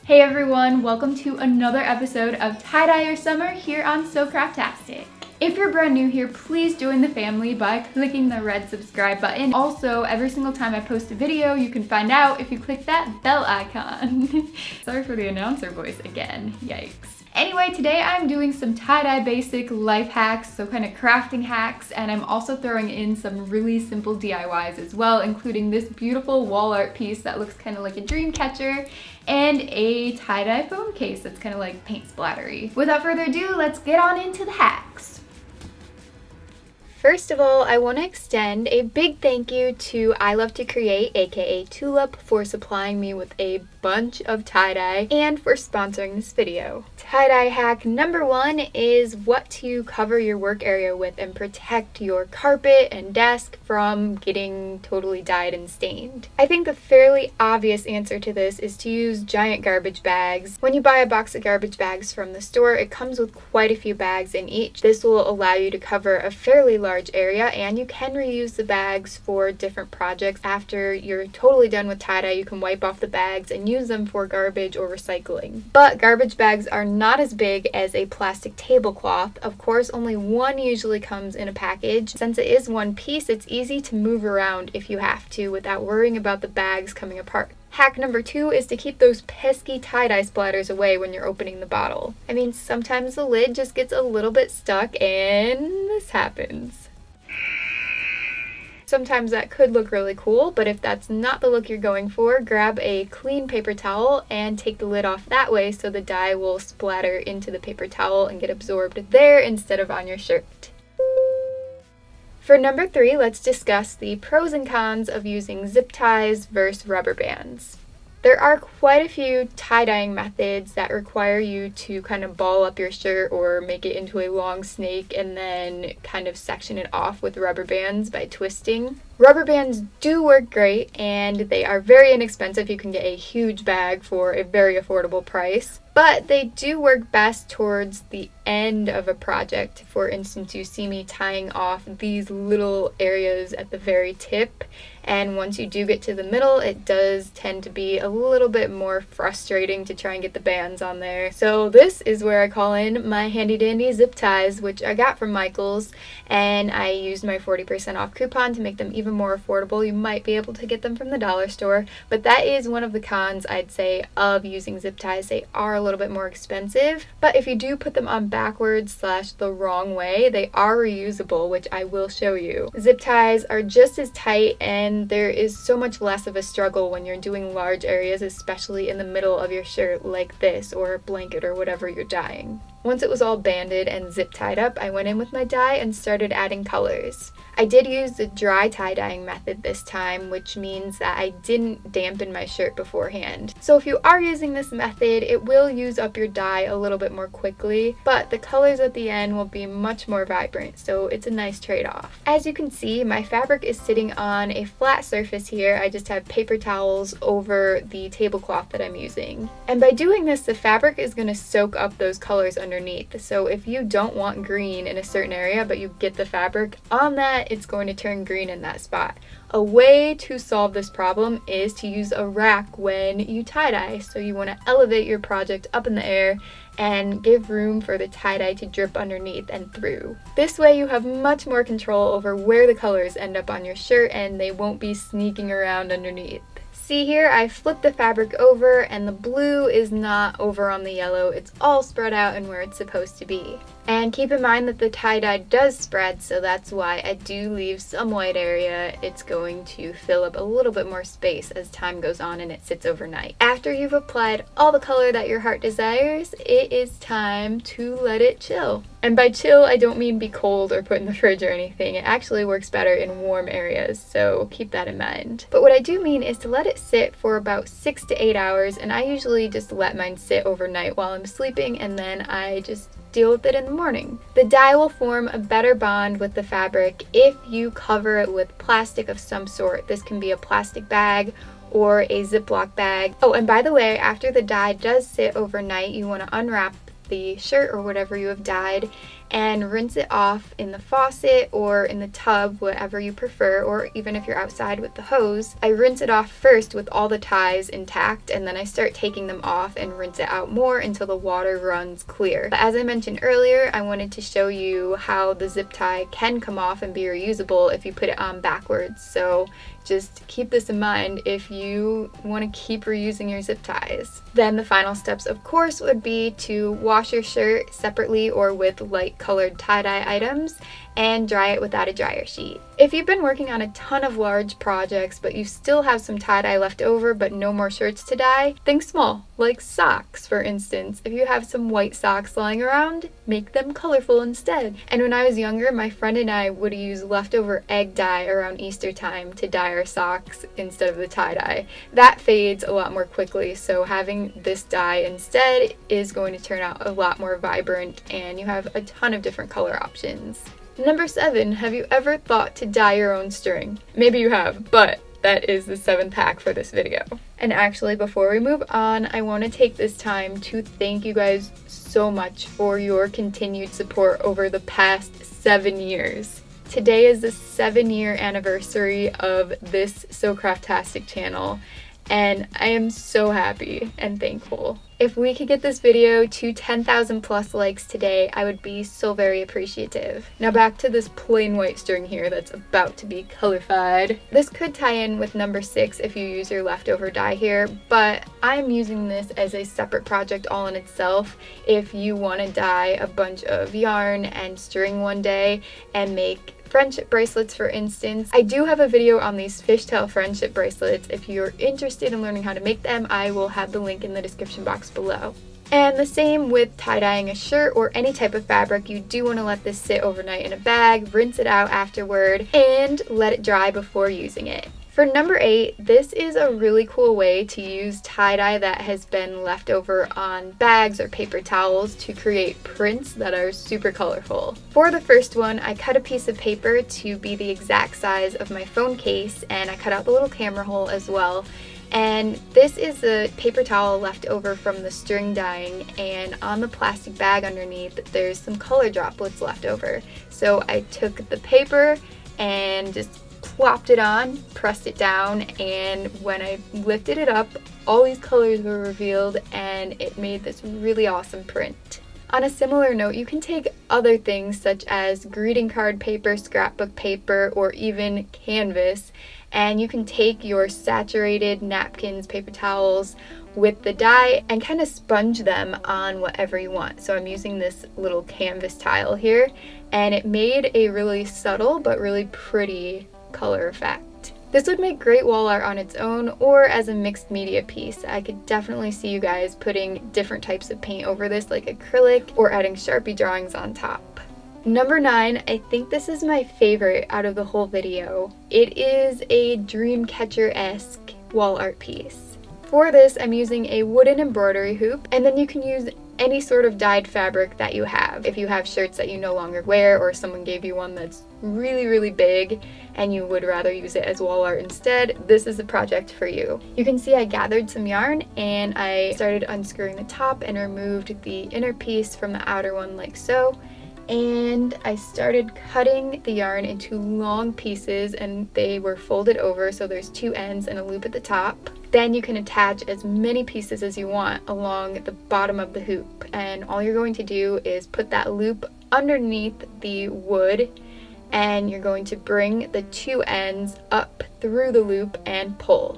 Hey everyone, welcome to another episode of Tie-Dye Your Summer here on SoCraftastic. If you're brand new here, please join the family by clicking the red subscribe button. Also, every single time I post a video, you can find out if you click that bell icon. Sorry for the announcer voice again, yikes. Anyway, today I'm doing some tie-dye basic life hacks, so kind of crafting hacks, and I'm also throwing in some really simple DIYs as well, including this beautiful wall art piece that looks kind of like a dream catcher, and a tie-dye phone case that's kind of like paint splattery. Without further ado, let's get on into the hacks. First of all, I want to extend a big thank you to I Love to Create, aka Tulip, for supplying me with a bunch of tie-dye and for sponsoring this video. Tie-dye hack number one is what to cover your work area with and protect your carpet and desk from getting totally dyed and stained. I think the fairly obvious answer to this is to use giant garbage bags. When you buy a box of garbage bags from the store, it comes with quite a few bags in each. This will allow you to cover a fairly large area, and you can reuse the bags for different projects. After you're totally done with tie-dye, you can wipe off the bags and use them for garbage or recycling. But garbage bags are not as big as a plastic tablecloth. Of course, only one usually comes in a package. Since it is one piece, it's easy to move around if you have to without worrying about the bags coming apart. Hack number two is to keep those pesky tie-dye splatters away when you're opening the bottle. I mean, sometimes the lid just gets a little bit stuck and this happens. Sometimes that could look really cool, but if that's not the look you're going for, grab a clean paper towel and take the lid off that way so the dye will splatter into the paper towel and get absorbed there instead of on your shirt. For number three, let's discuss the pros and cons of using zip ties versus rubber bands. There are quite a few tie-dyeing methods that require you to kind of ball up your shirt or make it into a long snake and then kind of section it off with rubber bands by twisting. Rubber bands do work great and they are very inexpensive. You can get a huge bag for a very affordable price. But they do work best towards the end of a project. For instance, you see me tying off these little areas at the very tip, and once you do get to the middle, it does tend to be a little bit more frustrating to try and get the bands on there. So this is where I call in my handy dandy zip ties, which I got from Michael's, and I used my 40% off coupon to make them even more affordable. You might be able to get them from the dollar store, but that is one of the cons, I'd say, of using zip ties. They are a little bit more expensive, but if you do put them on backwards / the wrong way, they are reusable, which I will show you. Zip ties are just as tight, and there is so much less of a struggle when you're doing large areas, especially in the middle of your shirt like this, or a blanket or whatever you're dyeing. Once it was all banded and zip tied up, I went in with my dye and started adding colors. I did use the dry tie-dyeing method this time, which means that I didn't dampen my shirt beforehand. So if you are using this method, it will use up your dye a little bit more quickly, but the colors at the end will be much more vibrant, so it's a nice trade-off. As you can see, my fabric is sitting on a flat surface here. I just have paper towels over the tablecloth that I'm using. And by doing this, the fabric is going to soak up those colors underneath. So if you don't want green in a certain area, but you get the fabric on that, it's going to turn green in that spot. A way to solve this problem is to use a rack when you tie-dye. So you want to elevate your project up in the air and give room for the tie-dye to drip underneath and through. This way you have much more control over where the colors end up on your shirt and they won't be sneaking around underneath. See here, I flipped the fabric over and the blue is not over on the yellow. It's all spread out and where it's supposed to be. And keep in mind that the tie-dye does spread, so that's why I do leave some white area. It's going to fill up a little bit more space as time goes on and it sits overnight. After you've applied all the color that your heart desires, it is time to let it chill. And by chill, I don't mean be cold or put in the fridge or anything. It actually works better in warm areas, so keep that in mind. But what I do mean is to let it sit for about 6 to 8 hours, and I usually just let mine sit overnight while I'm sleeping, and then I just deal with it in the morning. The dye will form a better bond with the fabric if you cover it with plastic of some sort. This can be a plastic bag or a Ziploc bag. Oh, and by the way, after the dye does sit overnight, you want to unwrap the shirt or whatever you have dyed and rinse it off in the faucet or in the tub, whatever you prefer, or even if you're outside with the hose. I rinse it off first with all the ties intact, and then I start taking them off and rinse it out more until the water runs clear. But as I mentioned earlier, I wanted to show you how the zip tie can come off and be reusable if you put it on backwards. So just keep this in mind if you want to keep reusing your zip ties. Then the final steps, of course, would be to wash your shirt separately or with light colored tie-dye items and dry it without a dryer sheet. If you've been working on a ton of large projects but you still have some tie-dye left over but no more shirts to dye, think small, like socks for instance. If you have some white socks lying around, make them colorful instead. And when I was younger, my friend and I would use leftover egg dye around Easter time to dye our socks instead of the tie-dye. That fades a lot more quickly, so having this dye instead is going to turn out a lot more vibrant and you have a ton of different color options. Number 7, have you ever thought to dye your own string? Maybe you have, but that is the 7th hack for this video. And actually, before we move on, I want to take this time to thank you guys so much for your continued support over the past 7 years. Today is the 7-year anniversary of this SoCraftastic channel, and I am so happy and thankful. If we could get this video to 10,000 plus likes today, I would be so very appreciative. Now back to this plain white string here that's about to be colorified. This could tie in with number 6 if you use your leftover dye here, but I'm using this as a separate project all in itself. If you want to dye a bunch of yarn and string one day and make friendship bracelets, for instance. I do have a video on these fishtail friendship bracelets. If you're interested in learning how to make them, I will have the link in the description box below. And the same with tie-dyeing a shirt or any type of fabric. You do want to let this sit overnight in a bag, rinse it out afterward, and let it dry before using it. For number 8, this is a really cool way to use tie-dye that has been left over on bags or paper towels to create prints that are super colorful. For the first one, I cut a piece of paper to be the exact size of my phone case, and I cut out the little camera hole as well. And this is a paper towel left over from the string dyeing, and on the plastic bag underneath there's some color droplets left over. So I took the paper and just plopped it on, pressed it down, and when I lifted it up, all these colors were revealed and it made this really awesome print. On a similar note, you can take other things such as greeting card paper, scrapbook paper, or even canvas, and you can take your saturated napkins, paper towels with the dye and kind of sponge them on whatever you want. So I'm using this little canvas tile here, and it made a really subtle but really pretty color effect. This would make great wall art on its own or as a mixed media piece. I could definitely see you guys putting different types of paint over this, like acrylic, or adding Sharpie drawings on top. Number 9, I think this is my favorite out of the whole video. It is a dream catcher-esque wall art piece. For this, I'm using a wooden embroidery hoop, and then you can use any sort of dyed fabric that you have. If you have shirts that you no longer wear, or someone gave you one that's really big and you would rather use it as wall art instead, this is a project for you. You can see I gathered some yarn and I started unscrewing the top and removed the inner piece from the outer one like so. And I started cutting the yarn into long pieces, and they were folded over, so there's 2 ends and a loop at the top. Then you can attach as many pieces as you want along the bottom of the hoop, and all you're going to do is put that loop underneath the wood, and you're going to bring the 2 ends up through the loop and pull.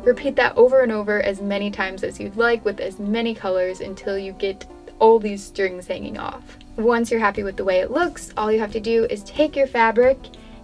Repeat that over and over as many times as you'd like with as many colors until you get all these strings hanging off. Once you're happy with the way it looks, all you have to do is take your fabric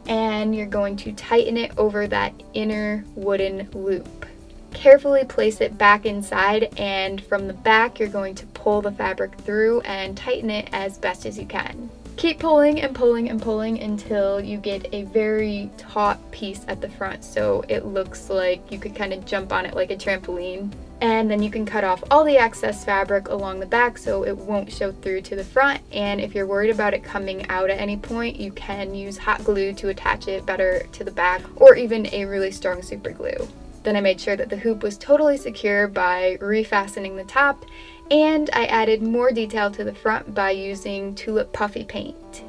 and you're going to tighten it over that inner wooden loop. Carefully place it back inside, and from the back you're going to pull the fabric through and tighten it as best as you can. Keep pulling and pulling and pulling until you get a very taut piece at the front, so it looks like you could kind of jump on it like a trampoline. And then you can cut off all the excess fabric along the back so it won't show through to the front. And if you're worried about it coming out at any point, you can use hot glue to attach it better to the back, or even a really strong super glue. Then I made sure that the hoop was totally secure by refastening the top, and I added more detail to the front by using tulip puffy paint.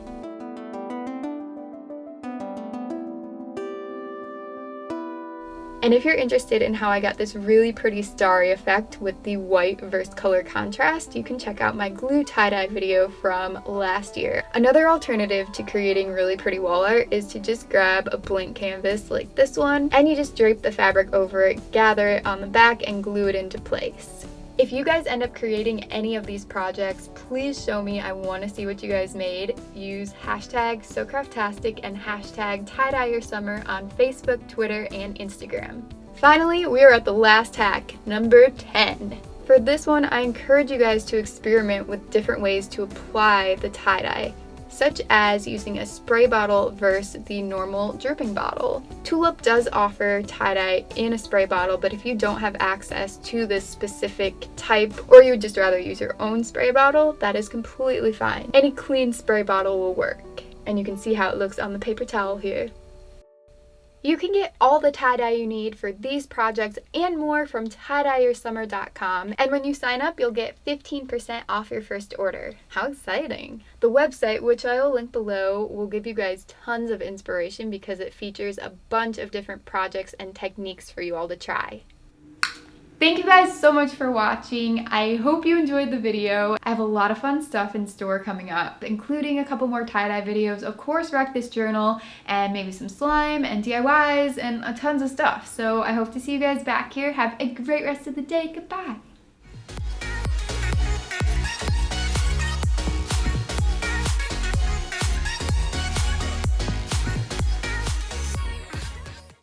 And if you're interested in how I got this really pretty starry effect with the white versus color contrast, you can check out my glue tie-dye video from last year. Another alternative to creating really pretty wall art is to just grab a blank canvas like this one, and you just drape the fabric over it, gather it on the back, and glue it into place. If you guys end up creating any of these projects, please show me. I want to see what you guys made. Use hashtag SoCraftastic and hashtag tie-dye-your-summer on Facebook, Twitter, and Instagram. Finally, we are at the last hack, number 10. For this one, I encourage you guys to experiment with different ways to apply the tie-dye, such as using a spray bottle versus the normal dripping bottle. Tulip does offer tie-dye in a spray bottle, but if you don't have access to this specific type, or you would just rather use your own spray bottle, that is completely fine. Any clean spray bottle will work, and you can see how it looks on the paper towel here. You can get all the tie-dye you need for these projects and more from TieDyeYourSummer.com, and when you sign up, you'll get 15% off your first order. How exciting! The website, which I will link below, will give you guys tons of inspiration because it features a bunch of different projects and techniques for you all to try. Thank you guys so much for watching. I hope you enjoyed the video. I have a lot of fun stuff in store coming up, including a couple more tie-dye videos, of course Wreck This Journal, and maybe some slime and DIYs and tons of stuff. So I hope to see you guys back here. Have a great rest of the day. Goodbye.